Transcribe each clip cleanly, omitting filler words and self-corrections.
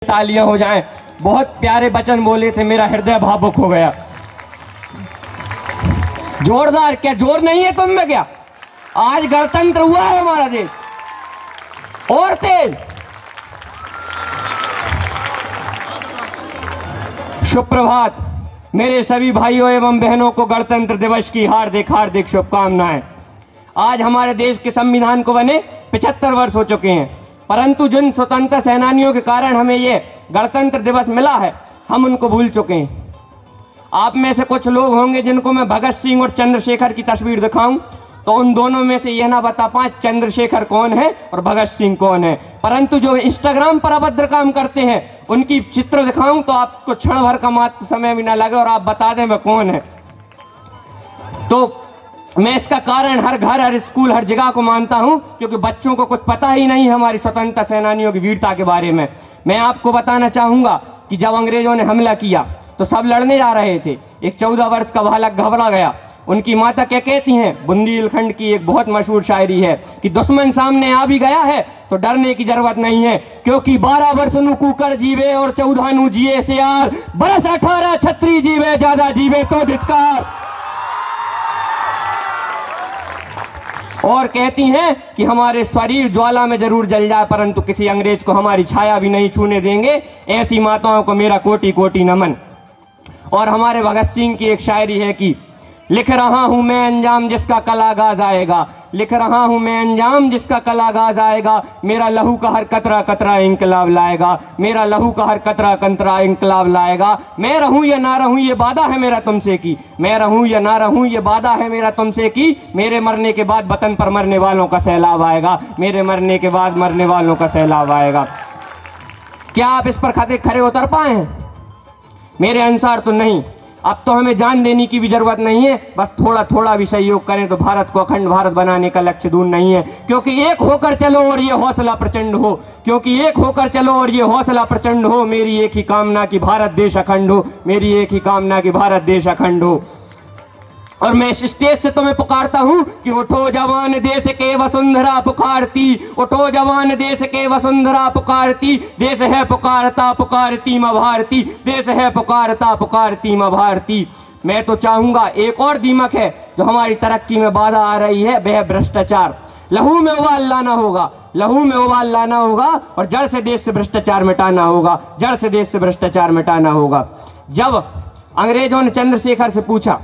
तालियां हो जाएं। बहुत प्यारे वचन बोले थे, मेरा हृदय भावुक हो गया। जोरदार, क्या जोर नहीं है तुम में? क्या आज गणतंत्र हुआ है हमारा देश? और तेज। सुप्रभात। मेरे सभी भाइयों एवं बहनों को गणतंत्र दिवस की हार्दिक हार्दिक शुभकामनाएं। आज हमारे देश के संविधान को बने 75 वर्ष हो चुके हैं, परंतु जिन स्वतंत्रता सेनानियों के कारण हमें ये गणतंत्र दिवस मिला है, हम उनको भूल चुके हैं। आप में से कुछ लोग होंगे जिनको मैं भगत सिंह और चंद्रशेखर की तस्वीर दिखाऊं तो उन दोनों में से यह ना बता पाए चंद्रशेखर कौन है और भगत सिंह कौन है। परंतु जो इंस्टाग्राम पर अभद्र काम करते हैं उनकी चित्र दिखाऊं तो आपको क्षण भर का मात्र समय भी ना लगे और आप बता दें वह कौन है। तो मैं इसका कारण हर घर, हर स्कूल, हर जगह को मानता हूं, क्योंकि बच्चों को कुछ पता ही नहीं हमारी स्वतंत्रता सेनानियों की वीरता के बारे में। मैं आपको बताना चाहूंगा कि जब अंग्रेजों ने हमला किया तो सब लड़ने जा रहे थे। एक 14 वर्ष का बालक घबरा गया। उनकी माता क्या कहती हैं? बुंदेलखंड की एक बहुत मशहूर शायरी है कि दुश्मन सामने आ भी गया है तो डरने की जरूरत नहीं है, क्योंकि 12 वर्ष नु कुकर जीवे और 14 नु जिए सियार, बरस 18 छत्री जीवे, ज्यादा जीवे तो धिक्कार। और कहती हैं कि हमारे शरीर ज्वाला में जरूर जल जाए परंतु किसी अंग्रेज को हमारी छाया भी नहीं छूने देंगे। ऐसी माताओं को मेरा कोटि कोटि नमन। और हमारे भगत सिंह की एक शायरी है कि लिख रहा हूं मैं अंजाम जिसका कल आगाज आएगा, लिख रहा हूं मैं अंजाम जिसका कल आगाज आएगा, मेरा लहू का हर कतरा कतरा इंकलाब लाएगा, मेरा लहू का हर कतरा कतरा इंकलाब लाएगा। मैं रहूं या ना रहूं ये वादा है मेरा तुमसे की, मैं रहूं या ना रहूं ये वादा है मेरा तुमसे की, मेरे मरने के बाद वतन पर मरने वालों का सैलाब आएगा, मेरे मरने के बाद मरने वालों का सैलाब आएगा। क्या आप इस पर खरे उतर पाए हैं? मेरे अनुसार तो नहीं। अब तो हमें जान देने की भी जरूरत नहीं है, बस थोड़ा थोड़ा भी सहयोग करें तो भारत को अखंड भारत बनाने का लक्ष्य दूर नहीं है। क्योंकि एक होकर चलो और ये हौसला प्रचंड हो, क्योंकि एक होकर चलो और ये हौसला प्रचंड हो, मेरी एक ही कामना कि भारत देश अखंड हो, मेरी एक ही कामना कि भारत देश अखंड हो। और मैं इस स्टेज से तुम्हें पुकारता हूं कि उठो जवान देश के वसुंधरा पुकारती, उठो जवान देश के वसुंधरा पुकारती, देश है पुकारता पुकारती मां भारती, देश है पुकारता पुकारती मां भारती। मैं तो चाहूंगा, एक और दीमक है जो हमारी तरक्की में बाधा आ रही है, वह भ्रष्टाचार। लहू में उबाल लाना होगा, लहू में उबाल लाना होगा और जड़ से देश से भ्रष्टाचार मिटाना होगा, जड़ से देश से भ्रष्टाचार मिटाना होगा। जब अंग्रेजों ने चंद्रशेखर से पूछा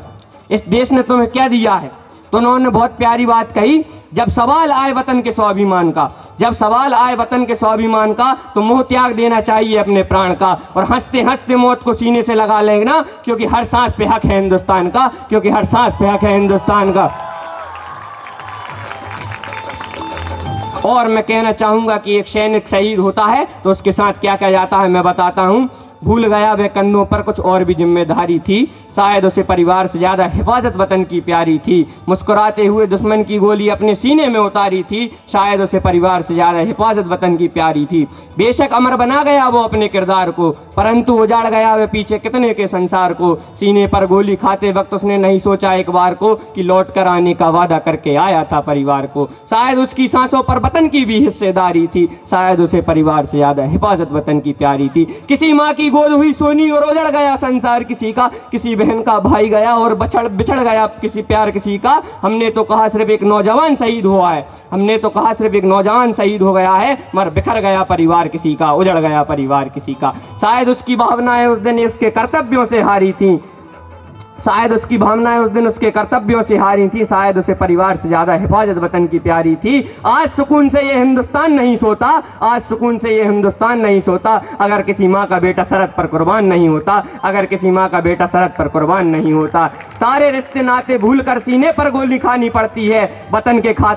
इस देश ने तुम्हें क्या दिया है, तो उन्होंने बहुत प्यारी बात कही, जब सवाल आए वतन के स्वाभिमान का, जब सवाल आए वतन के स्वाभिमान का तो मोह त्याग देना चाहिए अपने प्राण का, और हंसते हंसते मौत को सीने से लगा लेना, क्योंकि हर सांस पे हक है हिंदुस्तान का, क्योंकि हर सांस पे हक है हिंदुस्तान का। और मैं कहना चाहूंगा कि एक सैनिक शहीद होता है तो उसके साथ क्या क्या जाता है मैं बताता हूं। भूल गया वह कंधों पर कुछ और भी जिम्मेदारी थी, शायद उसे परिवार से ज्यादा हिफाजत वतन की प्यारी थी, मुस्कुराते हुए दुश्मन की गोली अपने सीने में उतारी थी, शायद उसे परिवार से ज्यादा हिफाजत वतन की प्यारी थी। बेशक अमर बना गया वो अपने किरदार को, परंतु उजाड़ गया वह पीछे कितने के संसार को। सीने पर गोली खाते वक्त उसने नहीं सोचा एक बार को कि लौट कर आने का वादा करके आया था परिवार को। शायद उसकी सांसों पर वतन की भी हिस्सेदारी थी, शायद उसे परिवार से ज्यादा हिफाजत वतन की प्यारी थी। किसी माँ की गोद हुई सोनी और उजड़ गया संसार किसी का, किसी बहन का भाई गया और बिछड़ गया किसी प्यार किसी का। हमने तो कहा सिर्फ एक नौजवान शहीद हुआ है, हमने तो कहा सिर्फ एक नौजवान शहीद हो गया है, मगर बिखर गया परिवार किसी का, उजड़ गया परिवार किसी का। शायद उसकी भावनाएं उस दिन उसके कर्तव्यों से हारी थी, शायद उसकी भावनाएं उस दिन उसके कर्तव्यों से हारी थी, शायद उसे परिवार से ज्यादा हिफाजत वतन की प्यारी थी। आज सुकून से ये हिंदुस्तान नहीं सोता, आज सुकून से ये हिंदुस्तान नहीं सोता, अगर किसी माँ का बेटा सरहद पर कुर्बान नहीं होता, अगर किसी माँ का बेटा सरहद पर कुर्बान नहीं होता। सारे रिश्ते नाते भूल कर सीने पर गोली खानी पड़ती है, वतन के खातिर